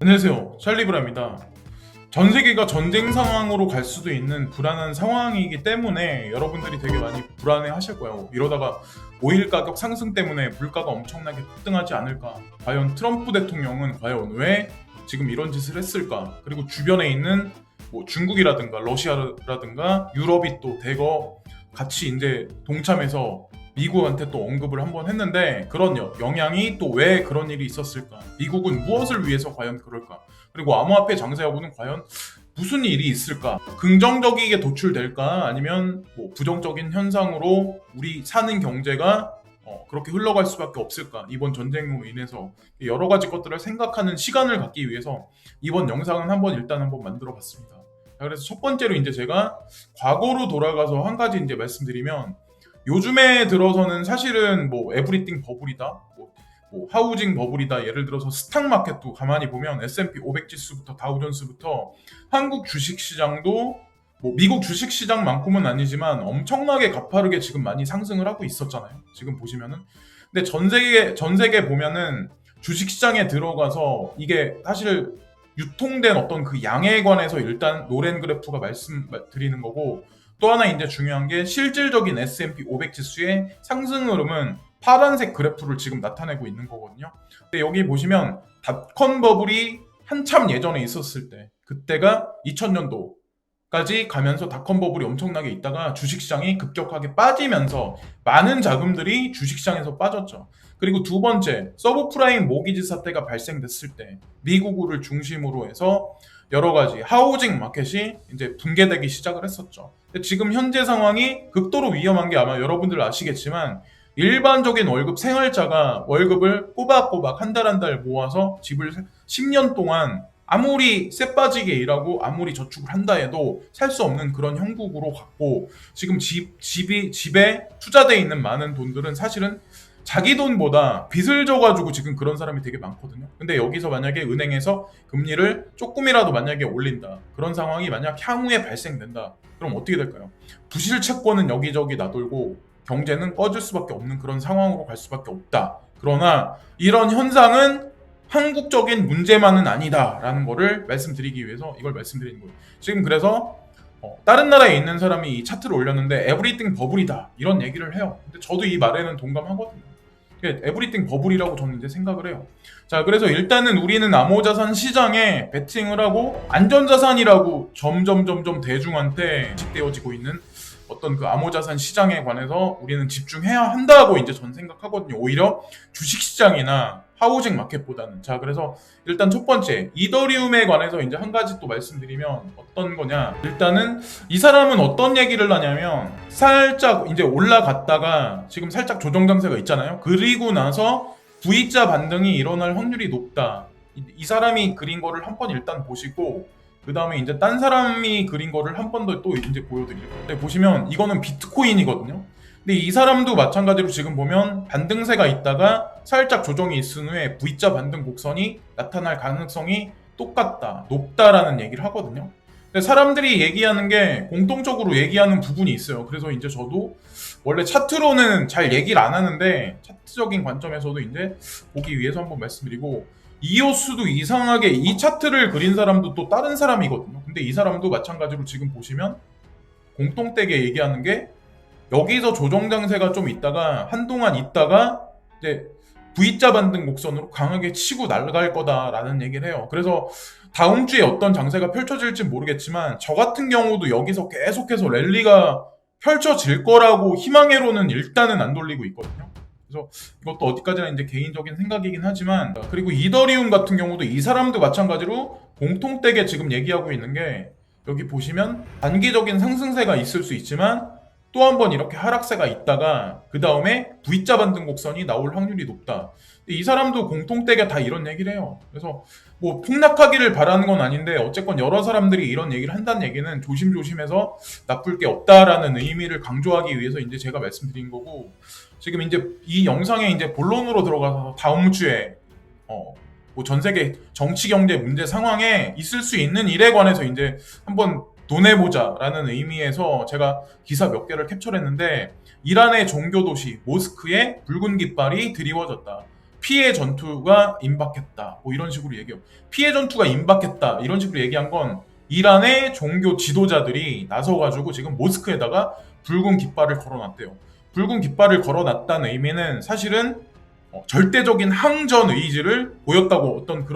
안녕하세요, 찰리브라입니다. 전 세계가 전쟁 상황으로 갈 수도 있는 불안한 상황이기 때문에 여러분들이 되게 많이 불안해 하실 거예요. 이러다가 오일 가격 상승 때문에 물가가 엄청나게 폭등하지 않을까? 과연 트럼프 대통령은 과연 왜 지금 이런 짓을 했을까? 그리고 주변에 있는 중국이라든가 러시아라든가 유럽이 또 대거 같이 이제 동참해서 미국한테 또 언급을 한번 했는데 그런 영향이 또 왜 그런 일이 있었을까? 미국은 무엇을 위해서 과연 그럴까? 그리고 암호화폐 장세 여부는 과연 무슨 일이 있을까? 긍정적이게 도출될까? 아니면 부정적인 현상으로 우리 사는 경제가 그렇게 흘러갈 수밖에 없을까? 이번 전쟁으로 인해서 여러 가지 것들을 생각하는 시간을 갖기 위해서 이번 영상은 일단 한번 만들어 봤습니다. 그래서 첫 번째로 이제 제가 과거로 돌아가서 한 가지 이제 말씀드리면 요즘에 들어서는 사실은 에브리띵 버블이다, 하우징 버블이다. 예를 들어서 스탁마켓도 가만히 보면 S&P 500 지수부터 다우존스부터 한국 주식시장도 미국 주식시장만큼은 아니지만 엄청나게 가파르게 지금 많이 상승을 하고 있었잖아요. 지금 보시면은. 근데 전 세계 보면은 주식시장에 들어가서 이게 사실 유통된 어떤 그 양에 관해서 일단 노랜 그래프가 말씀드리는 거고, 또 하나 이제 중요한 게 실질적인 S&P 500 지수의 상승 흐름은 파란색 그래프를 지금 나타내고 있는 거거든요. 근데 여기 보시면 닷컴 버블이 한참 예전에 있었을 때, 그때가 2000년도까지 가면서 닷컴 버블이 엄청나게 있다가 주식시장이 급격하게 빠지면서 많은 자금들이 주식시장에서 빠졌죠. 그리고 두 번째, 서브프라임 모기지 사태가 발생됐을 때 미국을 중심으로 해서 여러 가지 하우징 마켓이 이제 붕괴되기 시작을 했었죠. 근데 지금 현재 상황이 극도로 위험한 게 아마 여러분들 아시겠지만 일반적인 월급 생활자가 월급을 꼬박꼬박 한 달 한 달 모아서 집을 10년 동안 아무리 쎄빠지게 일하고 아무리 저축을 한다 해도 살 수 없는 그런 형국으로 갔고, 지금 집에 투자되어 있는 많은 돈들은 사실은 자기 돈보다 빚을 져가지고 지금 그런 사람이 되게 많거든요. 근데 여기서 만약에 은행에서 금리를 조금이라도 만약에 올린다, 그런 상황이 만약 향후에 발생된다, 그럼 어떻게 될까요? 부실 채권은 여기저기 나돌고 경제는 꺼질 수밖에 없는 그런 상황으로 갈 수밖에 없다. 그러나 이런 현상은 한국적인 문제만은 아니다라는 거를 말씀드리기 위해서 이걸 말씀드리는 거예요. 지금 그래서 다른 나라에 있는 사람이 이 차트를 올렸는데 에브리띵 버블이다 이런 얘기를 해요. 근데 저도 이 말에는 동감하거든요. 에브리띵 버블이라고 저는 이제 생각을 해요. 자, 그래서 일단은 우리는 암호자산 시장에 베팅을 하고 안전자산이라고 점점 대중한테 인식되어지고 있는 어떤 그 암호자산 시장에 관해서 우리는 집중해야 한다고 이제 전 생각하거든요. 오히려 주식시장이나 하우징 마켓보다는. 자, 그래서 일단 첫 번째 이더리움에 관해서 이제 한 가지 또 말씀드리면 어떤 거냐, 일단은 이 사람은 어떤 얘기를 하냐면 살짝 이제 올라갔다가 지금 살짝 조정 장세가 있잖아요. 그리고 나서 V자 반등이 일어날 확률이 높다. 이 사람이 그린 거를 한번 일단 보시고 그 다음에 이제 딴 사람이 그린 거를 한 번 더 또 이제 보여드릴게요. 네, 보시면 이거는 비트코인이거든요. 근데 이 사람도 마찬가지로 지금 보면 반등세가 있다가 살짝 조정이 있은 후에 V자 반등 곡선이 나타날 가능성이 똑같다, 높다라는 얘기를 하거든요. 근데 사람들이 얘기하는 게 공통적으로 얘기하는 부분이 있어요. 그래서 이제 저도 원래 차트로는 잘 얘기를 안 하는데 차트적인 관점에서도 이제 보기 위해서 한번 말씀드리고, 이오스도 이상하게 이 차트를 그린 사람도 또 다른 사람이거든요. 근데 이 사람도 마찬가지로 지금 보시면 공통되게 얘기하는 게 여기서 조정 장세가 좀 있다가 한동안 있다가 이제 V자 반등 곡선으로 강하게 치고 날아갈 거다라는 얘기를 해요. 그래서 다음 주에 어떤 장세가 펼쳐질지 모르겠지만 저 같은 경우도 여기서 계속해서 랠리가 펼쳐질 거라고 희망회로는 일단은 안 돌리고 있거든요. 그래서 이것도 어디까지나 이제 개인적인 생각이긴 하지만, 그리고 이더리움 같은 경우도 이 사람도 마찬가지로 공통되게 지금 얘기하고 있는 게 여기 보시면 단기적인 상승세가 있을 수 있지만 또 한 번 이렇게 하락세가 있다가 그 다음에 V자 반등 곡선이 나올 확률이 높다. 이 사람도 공통되게 다 이런 얘기를 해요. 그래서 폭락하기를 바라는 건 아닌데 어쨌건 여러 사람들이 이런 얘기를 한다는 얘기는 조심조심해서 나쁠 게 없다라는 의미를 강조하기 위해서 이제 제가 말씀드린 거고, 지금 이제 이 영상에 이제 본론으로 들어가서 다음 주에 전 세계 정치 경제 문제 상황에 있을 수 있는 일에 관해서 이제 한번 논해보자라는 의미에서 제가 기사 몇 개를 캡처했는데, 이란의 종교 도시 모스크에 붉은 깃발이 드리워졌다. 피해 전투가 임박했다. 뭐 이런 식으로 얘기해요. 피해 전투가 임박했다. 이런 식으로 얘기한 건 이란의 종교 지도자들이 나서가지고 지금 모스크에다가 붉은 깃발을 걸어놨대요. 붉은 깃발을 걸어놨다는 의미는 사실은 절대적인 항전 의지를 보였다고 어떤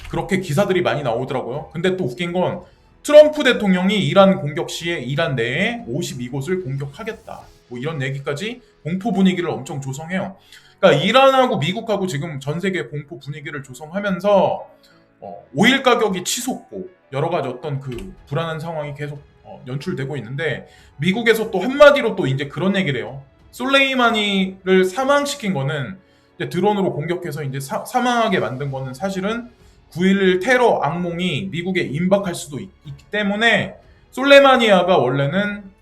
그렇게 기사들이 많이 나오더라고요. 근데 또 웃긴 건 트럼프 대통령이 이란 공격 시에 이란 내에 52곳을 공격하겠다. 뭐 이런 얘기까지 공포 분위기를 엄청 조성해요. 그러니까 이란하고 미국하고 지금 전 세계 공포 분위기를 조성하면서 오일 가격이 치솟고 여러 가지 어떤 그 불안한 상황이 계속 연출되고 있는데 미국에서 또 한마디로 또 이제 그런 얘기를 해요. 솔레이마니를 사망시킨 거는 이제 드론으로 공격해서 이제 사망하게 만든 거는 사실은 9.11 테러 악몽이 미국에 임박할 수도 있기 때문에 솔레마니아가 원래는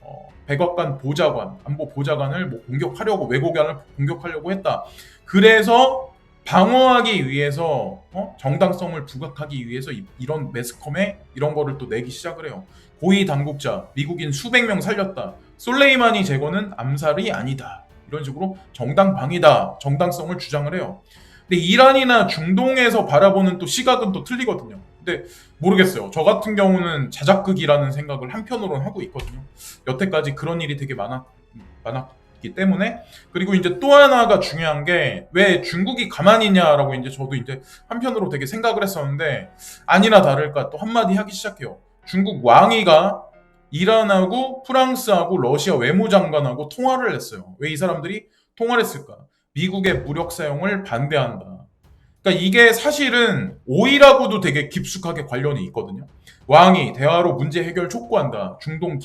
백악관 보좌관, 안보 보좌관을 뭐 공격하려고 외국인을 공격하려고 했다. 그래서 방어하기 위해서 정당성을 부각하기 위해서 이런 매스컴에 이런 거를 또 내기 시작을 해요. 고위 당국자, 미국인 수백 명 살렸다. 솔레이마니 제거는 암살이 아니다. 이런 식으로 정당방위다. 정당성을 주장을 해요. 근데 이란이나 중동에서 바라보는 또 시각은 또 틀리거든요. 근데 모르겠어요. 저 같은 경우는 자작극이라는 생각을 한편으로는 하고 있거든요. 여태까지 그런 일이 되게 많았기 때문에. 그리고 이제 또 하나가 중요한 게 왜 중국이 가만히 있냐라고 이제 저도 이제 한편으로 되게 생각을 했었는데 아니나 다를까 또 한마디 하기 시작해요. 중국 왕위가 이란하고 프랑스하고 러시아 외무장관하고 통화를 했어요. 왜 이 사람들이 통화를 했을까? 미국의 무력 사용을 반대한다. 그러니까 이게 사실은 오일하고도 되게 깊숙하게 관련이 있거든요. 왕이 대화로 문제 해결 촉구한다. 중동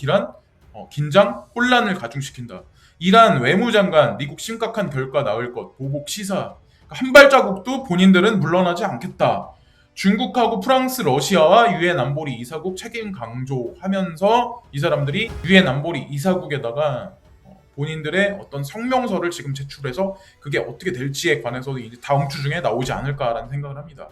긴장, 혼란을 가중시킨다. 이란 외무장관 미국 심각한 결과 나올 것, 보복 시사. 그러니까 한 발자국도 본인들은 물러나지 않겠다. 중국하고 프랑스, 러시아와 유엔 안보리 이사국 책임 강조하면서 이 사람들이 유엔 안보리 이사국에다가 본인들의 어떤 성명서를 지금 제출해서 그게 어떻게 될지에 관해서도 이제 다음 주 중에 나오지 않을까라는 생각을 합니다.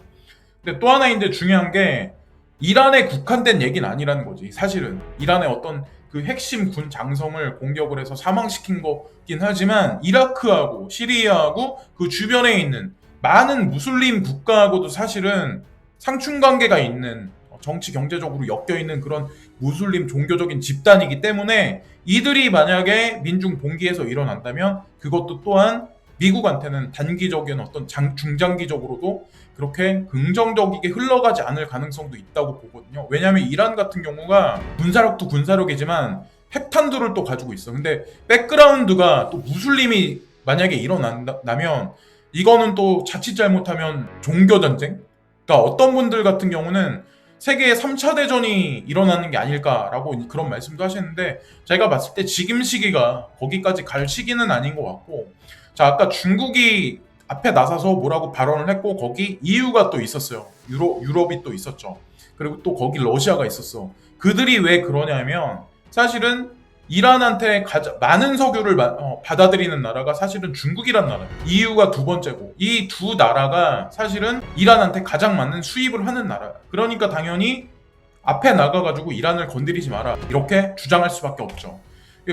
근데 또 하나 이제 중요한 게 이란에 국한된 얘기는 아니라는 거지. 사실은 이란의 어떤 그 핵심 군 장성을 공격을 해서 사망시킨 거긴 하지만 이라크하고 시리아하고 그 주변에 있는 많은 무슬림 국가하고도 사실은 상충 관계가 있는 정치 경제적으로 엮여 있는 그런 무슬림 종교적인 집단이기 때문에 이들이 만약에 민중 봉기에서 일어난다면 그것도 또한 미국한테는 단기적인 어떤 중장기적으로도 그렇게 긍정적이게 흘러가지 않을 가능성도 있다고 보거든요. 왜냐하면 이란 같은 경우가 군사력도 군사력이지만 핵탄두를 또 가지고 있어. 근데 백그라운드가 또 무슬림이 만약에 일어난다면 이거는 또 자칫 잘못하면 종교전쟁? 그러니까 어떤 분들 같은 경우는 세계의 3차 대전이 일어나는 게 아닐까라고 그런 말씀도 하시는데 제가 봤을 때 지금 시기가 거기까지 갈 시기는 아닌 것 같고 자 아까 중국이 앞에 나서서 뭐라고 발언을 했고 거기 EU가 또 있었어요. 유럽이 또 있었죠. 그리고 또 거기 러시아가 있었어. 그들이 왜 그러냐면 사실은 이란한테 많은 석유를 받아들이는 나라가 사실은 중국이란 나라예요. EU가 두 번째고 이 두 나라가 사실은 이란한테 가장 많은 수입을 하는 나라예요. 그러니까 당연히 앞에 나가가지고 이란을 건드리지 마라 이렇게 주장할 수밖에 없죠.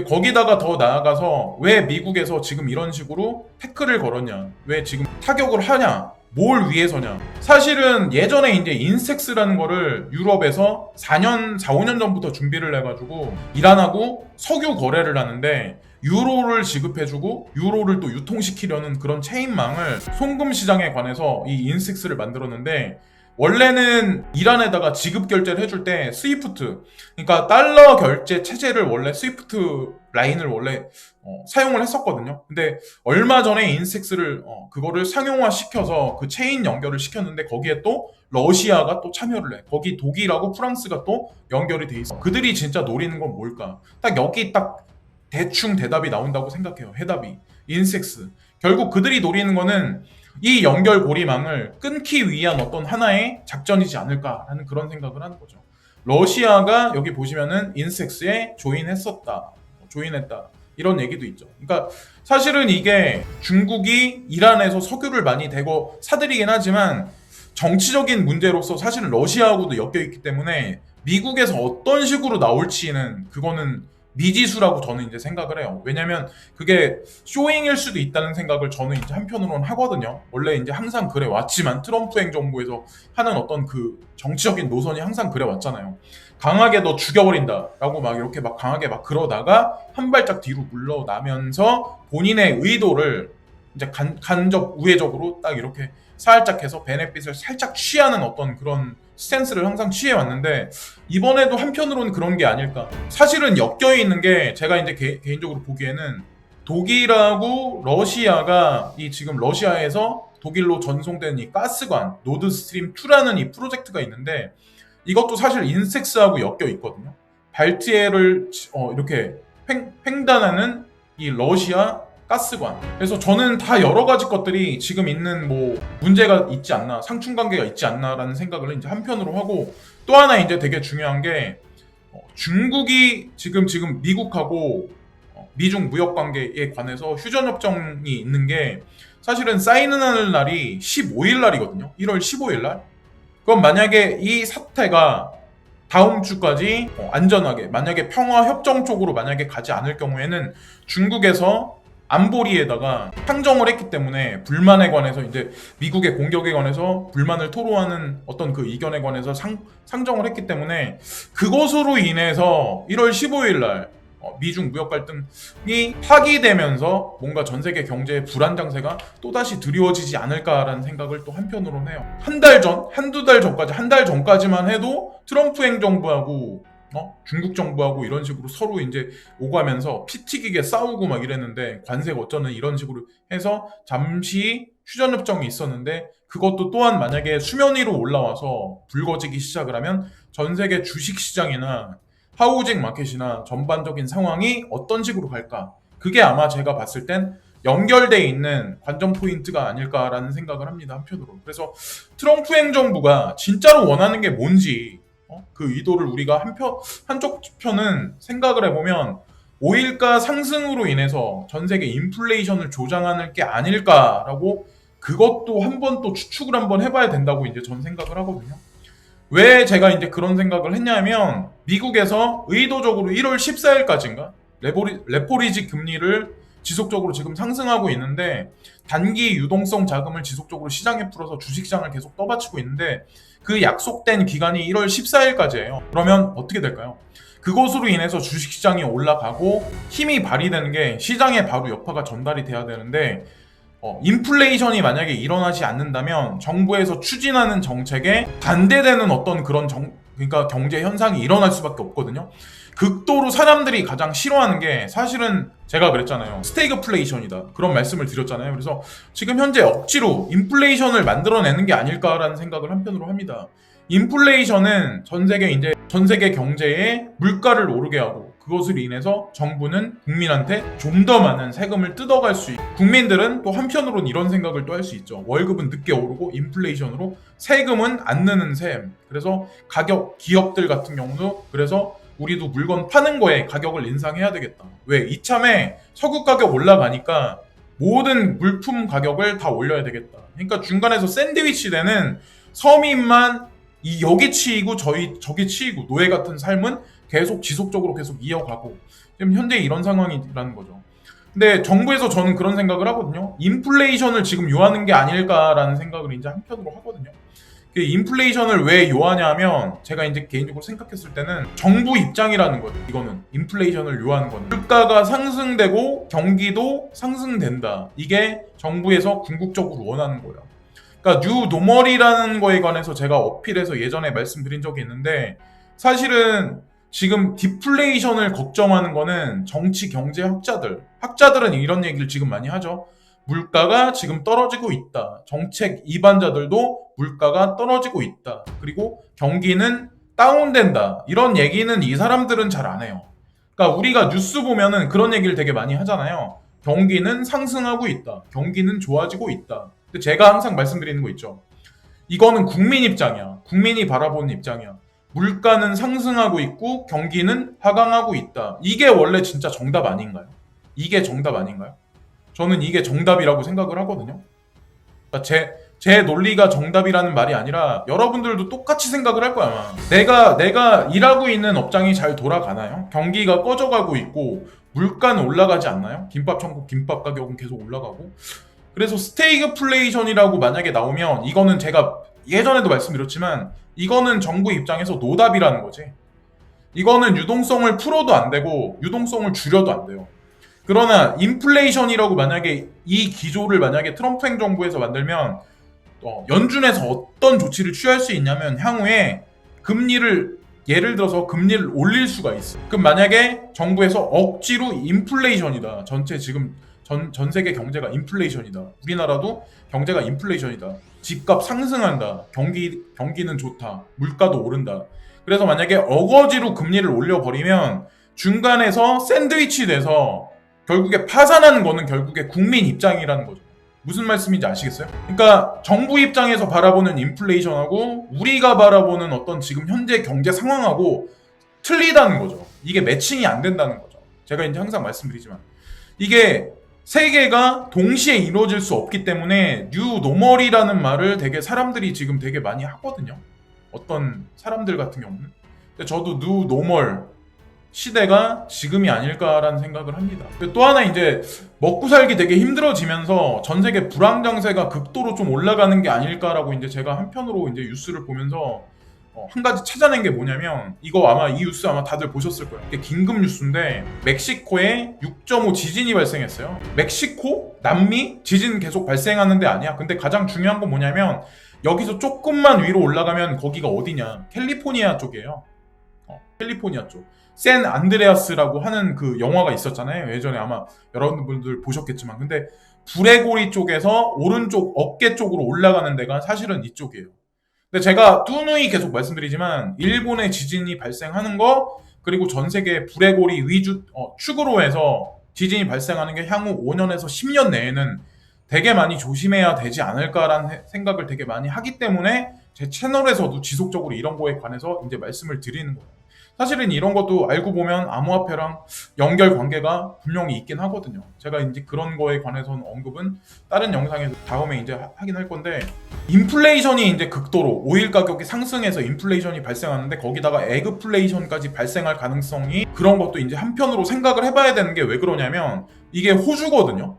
거기다가 더 나아가서 왜 미국에서 지금 이런 식으로 태클을 걸었냐, 왜 지금 타격을 하냐, 뭘 위해서냐. 사실은 예전에 이제 인섹스라는 거를 유럽에서 4, 5년 전부터 준비를 해가지고 이란하고 석유 거래를 하는데 유로를 지급해주고 유로를 또 유통시키려는 그런 체인망을 송금 시장에 관해서 이 인섹스를 만들었는데 원래는 이란에다가 지급 결제를 해줄 때 스위프트, 그러니까 달러 결제 체제를 원래 스위프트 라인을 원래 사용을 했었거든요. 근데 얼마 전에 인섹스를 그거를 상용화 시켜서 그 체인 연결을 시켰는데 거기에 또 러시아가 또 참여를 해. 거기 독일하고 프랑스가 또 연결이 돼 있어. 그들이 진짜 노리는 건 뭘까? 딱 여기 딱 대충 대답이 나온다고 생각해요. 해답이 인섹스. 결국 그들이 노리는 거는 이 연결고리망을 끊기 위한 어떤 하나의 작전이지 않을까라는 그런 생각을 하는 거죠. 러시아가 여기 보시면은 인섹스에 조인했다 이런 얘기도 있죠. 그러니까 사실은 이게 중국이 이란에서 석유를 많이 대거 사들이긴 하지만 정치적인 문제로서 사실은 러시아하고도 엮여 있기 때문에 미국에서 어떤 식으로 나올지는 그거는 미지수라고 저는 이제 생각을 해요. 왜냐면 그게 쇼잉일 수도 있다는 생각을 저는 이제 한편으로는 하거든요. 원래 이제 항상 그래 왔지만 트럼프 행정부에서 하는 어떤 그 정치적인 노선이 항상 그래 왔잖아요. 강하게 너 죽여버린다라고 막 이렇게 막 강하게 막 그러다가 한 발짝 뒤로 물러나면서 본인의 의도를 이제 간접 우회적으로 딱 이렇게 살짝 해서 베네핏을 살짝 취하는 어떤 그런 스탠스를 항상 취해왔는데 이번에도 한편으로는 그런 게 아닐까. 사실은 엮여 있는 게 제가 이제 개인적으로 보기에는 독일하고 러시아가 이 지금 러시아에서 독일로 전송된 이 가스관 노드스트림 2라는 이 프로젝트가 있는데 이것도 사실 인섹스하고 엮여 있거든요. 발트해를 이렇게 횡단하는 이 러시아 가스관. 그래서 저는 다 여러 가지 것들이 지금 있는 뭐 문제가 있지 않나, 상충 관계가 있지 않나라는 생각을 이제 한편으로 하고 또 하나 이제 되게 중요한 게 중국이 지금 미국하고 미중 무역 관계에 관해서 휴전 협정이 있는 게 사실은 사인하는 날이 15일 날이거든요. 1월 15일 날. 그럼 만약에 이 사태가 다음 주까지 안전하게 만약에 평화 협정 쪽으로 만약에 가지 않을 경우에는 중국에서 안보리에다가 상정을 했기 때문에 불만에 관해서 이제 미국의 공격에 관해서 불만을 토로하는 어떤 그 의견에 관해서 상정을 했기 때문에 그것으로 인해서 1월 15일 날 미중 무역 갈등이 파기되면서 뭔가 전 세계 경제의 불안 장세가 또다시 드리워지지 않을까라는 생각을 또 한편으로는 해요. 한 달 전, 한두 달 전까지, 한 달 전까지만 해도 트럼프 행정부하고 중국 정부하고 이런 식으로 서로 이제 오가면서 피 튀기게 싸우고 막 이랬는데 관세가 어쩌는 이런 식으로 해서 잠시 휴전협정이 있었는데 그것도 또한 만약에 수면 위로 올라와서 불거지기 시작을 하면 전 세계 주식시장이나 하우징 마켓이나 전반적인 상황이 어떤 식으로 갈까? 그게 아마 제가 봤을 땐 연결돼 있는 관전 포인트가 아닐까라는 생각을 합니다. 한편으로. 그래서 트럼프 행정부가 진짜로 원하는 게 뭔지 그 의도를 우리가 한쪽 편은 생각을 해보면 오일가 상승으로 인해서 전 세계 인플레이션을 조장하는 게 아닐까라고 그것도 한번 또 추측을 한번 해봐야 된다고 이제 전 생각을 하거든요. 왜 제가 이제 그런 생각을 했냐면 미국에서 의도적으로 1월 14일까지인가 레포리지 금리를 지속적으로 지금 상승하고 있는데 단기 유동성 자금을 지속적으로 시장에 풀어서 주식시장을 계속 떠받치고 있는데 그 약속된 기간이 1월 14일까지예요. 그러면 어떻게 될까요? 그것으로 인해서 주식시장이 올라가고 힘이 발휘되는 게 시장에 바로 여파가 전달이 돼야 되는데 인플레이션이 만약에 일어나지 않는다면 정부에서 추진하는 정책에 반대되는 어떤 그런 그러니까 경제 현상이 일어날 수밖에 없거든요. 극도로 사람들이 가장 싫어하는 게 사실은 제가 그랬잖아요. 스태그플레이션이다. 그런 말씀을 드렸잖아요. 그래서 지금 현재 억지로 인플레이션을 만들어내는 게 아닐까라는 생각을 한편으로 합니다. 인플레이션은 전 세계 경제에 물가를 오르게 하고 그것으로 인해서 정부는 국민한테 좀 더 많은 세금을 뜯어갈 수 있고 국민들은 또 한편으로는 이런 생각을 또 할 수 있죠. 월급은 늦게 오르고 인플레이션으로 세금은 안 느는 셈. 그래서 기업들 같은 경우도 그래서 우리도 물건 파는 거에 가격을 인상해야 되겠다. 왜? 이참에 석유 가격 올라가니까 모든 물품 가격을 다 올려야 되겠다. 그러니까 중간에서 샌드위치 되는 서민만 여기 치이고 저기 치이고 노예 같은 삶은 계속 지속적으로 계속 이어가고 지금 현재 이런 상황이라는 거죠. 근데 정부에서 저는 그런 생각을 하거든요. 인플레이션을 지금 요하는 게 아닐까라는 생각을 이제 한편으로 하거든요. 인플레이션을 왜 요하냐면 제가 이제 개인적으로 생각했을 때는 정부 입장이라는 거죠. 이거는 인플레이션을 요하는 거는 물가가 상승되고 경기도 상승된다. 이게 정부에서 궁극적으로 원하는 거예요. 그러니까 뉴 노멀이라는 거에 관해서 제가 어필해서 예전에 말씀드린 적이 있는데 사실은 지금 디플레이션을 걱정하는 거는 정치 경제 학자들은 이런 얘기를 지금 많이 하죠. 물가가 지금 떨어지고 있다. 정책 이반자들도 물가가 떨어지고 있다. 그리고 경기는 다운된다. 이런 얘기는 이 사람들은 잘 안 해요. 그러니까 우리가 뉴스 보면은 그런 얘기를 되게 많이 하잖아요. 경기는 상승하고 있다. 경기는 좋아지고 있다. 근데 제가 항상 말씀드리는 거 있죠. 이거는 국민 입장이야. 국민이 바라보는 입장이야. 물가는 상승하고 있고 경기는 하강하고 있다. 이게 원래 진짜 정답 아닌가요? 이게 정답 아닌가요? 저는 이게 정답이라고 생각을 하거든요. 그러니까 제 논리가 정답이라는 말이 아니라 여러분들도 똑같이 생각을 할 거야 아마. 내가 일하고 있는 업장이 잘 돌아가나요? 경기가 꺼져가고 있고 물가는 올라가지 않나요? 김밥 천국 김밥 가격은 계속 올라가고. 그래서 스태그플레이션이라고 만약에 나오면 이거는 제가 예전에도 말씀드렸지만 이거는 정부 입장에서 노답이라는 거지. 이거는 유동성을 풀어도 안 되고 유동성을 줄여도 안 돼요. 그러나 인플레이션이라고 만약에 이 기조를 만약에 트럼프 행정부에서 만들면 연준에서 어떤 조치를 취할 수 있냐면 향후에 금리를 예를 들어서 금리를 올릴 수가 있어. 그럼 만약에 정부에서 억지로 인플레이션이다. 전체 지금 전 세계 경제가 인플레이션이다. 우리나라도 경제가 인플레이션이다. 집값 상승한다. 경기는 좋다. 물가도 오른다. 그래서 만약에 어거지로 금리를 올려버리면 중간에서 샌드위치 돼서 결국에 파산하는 거는 결국에 국민 입장이라는 거죠. 무슨 말씀인지 아시겠어요? 그러니까 정부 입장에서 바라보는 인플레이션하고 우리가 바라보는 어떤 지금 현재 경제 상황하고 틀리다는 거죠. 이게 매칭이 안 된다는 거죠. 제가 이제 항상 말씀드리지만 이게 세계가 동시에 이루어질 수 없기 때문에 뉴 노멀이라는 말을 되게 사람들이 지금 되게 많이 하거든요. 어떤 사람들 같은 경우는. 근데 저도 뉴 노멀 시대가 지금이 아닐까라는 생각을 합니다. 또 하나 이제 먹고 살기 되게 힘들어지면서 전 세계 불황 장세가 극도로 좀 올라가는 게 아닐까라고 이제 제가 한편으로 이제 뉴스를 보면서 한 가지 찾아낸 게 뭐냐면 이거 아마 이 뉴스 아마 다들 보셨을 거예요. 이게 긴급 뉴스인데 멕시코에 6.5 지진이 발생했어요. megxico? 남미? 지진 계속 발생하는 데 아니야. 근데 가장 중요한 건 뭐냐면 여기서 조금만 위로 올라가면 거기가 어디냐? 캘리포니아 쪽이에요. 캘리포니아 쪽. 샌 안드레아스라고 하는 그 영화가 있었잖아요. 예전에 아마 여러분들 보셨겠지만. 근데 브레고리 쪽에서 오른쪽 어깨 쪽으로 올라가는 데가 사실은 이쪽이에요. 근데 제가 뚜누이 계속 말씀드리지만 일본의 지진이 발생하는 거 그리고 전 세계 브레고리 위주 축으로 해서 지진이 발생하는 게 향후 5년에서 10년 내에는 되게 많이 조심해야 되지 않을까라는 생각을 되게 많이 하기 때문에 제 채널에서도 지속적으로 이런 거에 관해서 이제 말씀을 드리는 거예요. 사실은 이런 것도 알고 보면 암호화폐랑 연결 관계가 분명히 있긴 하거든요. 제가 이제 그런 거에 관해서는 언급은 다른 영상에서 다음에 이제 하긴 할 건데, 인플레이션이 이제 극도로 오일 가격이 상승해서 인플레이션이 발생하는데 거기다가 에그플레이션까지 발생할 가능성이, 그런 것도 이제 한편으로 생각을 해봐야 되는 게 왜 그러냐면 이게 호주거든요.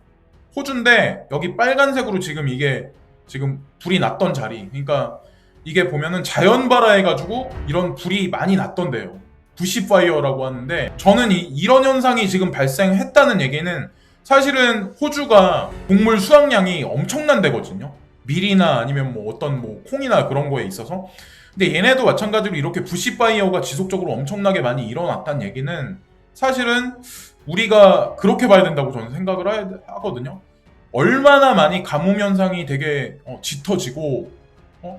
호주인데 여기 빨간색으로 지금 이게 지금 불이 났던 자리, 그러니까 이게 보면은 자연 발화해가지고 이런 불이 많이 났던데요. 부시파이어라고 하는데, 저는 이런 현상이 지금 발생했다는 얘기는 사실은 호주가 곡물 수확량이 엄청난 데거든요. 밀이나 아니면 뭐 어떤 뭐 콩이나 그런 거에 있어서. 근데 얘네도 마찬가지로 이렇게 부시파이어가 지속적으로 엄청나게 많이 일어났다는 얘기는 사실은 우리가 그렇게 봐야 된다고 저는 생각을 하거든요. 얼마나 많이 가뭄 현상이 되게 짙어지고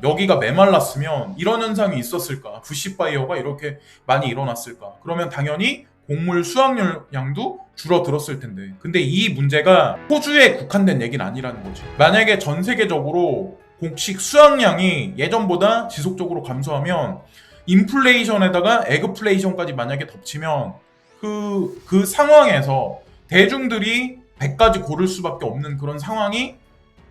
여기가 메말랐으면 이런 현상이 있었을까? 부시파이어가 이렇게 많이 일어났을까? 그러면 당연히 곡물 수확량도 줄어들었을 텐데. 근데 이 문제가 호주에 국한된 얘기는 아니라는 거지. 만약에 전 세계적으로 곡식 수확량이 예전보다 지속적으로 감소하면 인플레이션에다가 에그플레이션까지 만약에 덮치면 그 상황에서 대중들이 100가지 고를 수밖에 없는 그런 상황이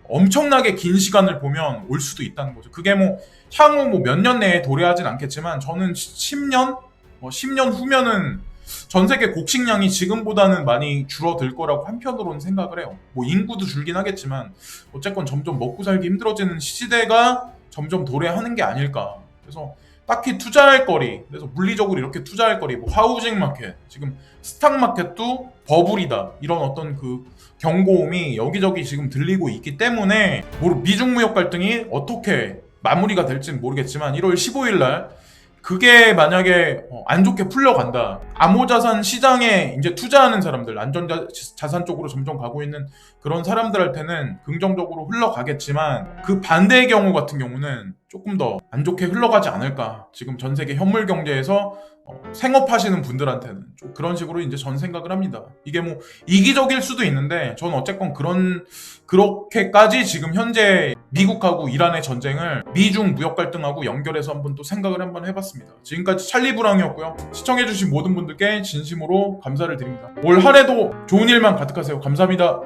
엄청나게 긴 시간을 보면 올 수도 있다는 거죠. 그게 뭐 향후 뭐 몇 년 내에 도래하진 않겠지만 저는 10년? 10년 후면은 전 세계 곡식량이 지금보다는 많이 줄어들 거라고 한편으로는 생각을 해요. 뭐 인구도 줄긴 하겠지만 어쨌건 점점 먹고 살기 힘들어지는 시대가 점점 도래하는 게 아닐까. 그래서 딱히 투자할 거리, 그래서 물리적으로 이렇게 투자할 거리, 뭐 하우징 마켓, 지금 스탁 마켓도 버블이다, 이런 어떤 그 경고음이 여기저기 지금 들리고 있기 때문에 미중 무역 갈등이 어떻게 마무리가 될지는 모르겠지만 1월 15일 날 그게 만약에 안 좋게 풀려간다, 암호자산 시장에 이제 투자하는 사람들, 안전자산 쪽으로 점점 가고 있는 그런 사람들한테는 긍정적으로 흘러가겠지만 그 반대의 경우 같은 경우는 조금 더 안 좋게 흘러가지 않을까. 지금 전 세계 현물 경제에서 생업하시는 분들한테는 좀 그런 식으로 이제 전 생각을 합니다. 이게 뭐 이기적일 수도 있는데 저는 어쨌건 그렇게까지 지금 현재 미국하고 이란의 전쟁을 미중 무역 갈등하고 연결해서 한번 또 생각을 한번 해봤습니다. 지금까지 찰리브랑이었고요. 시청해주신 모든 분들께 진심으로 감사를 드립니다. 올 한해도 좋은 일만 가득하세요. 감사합니다.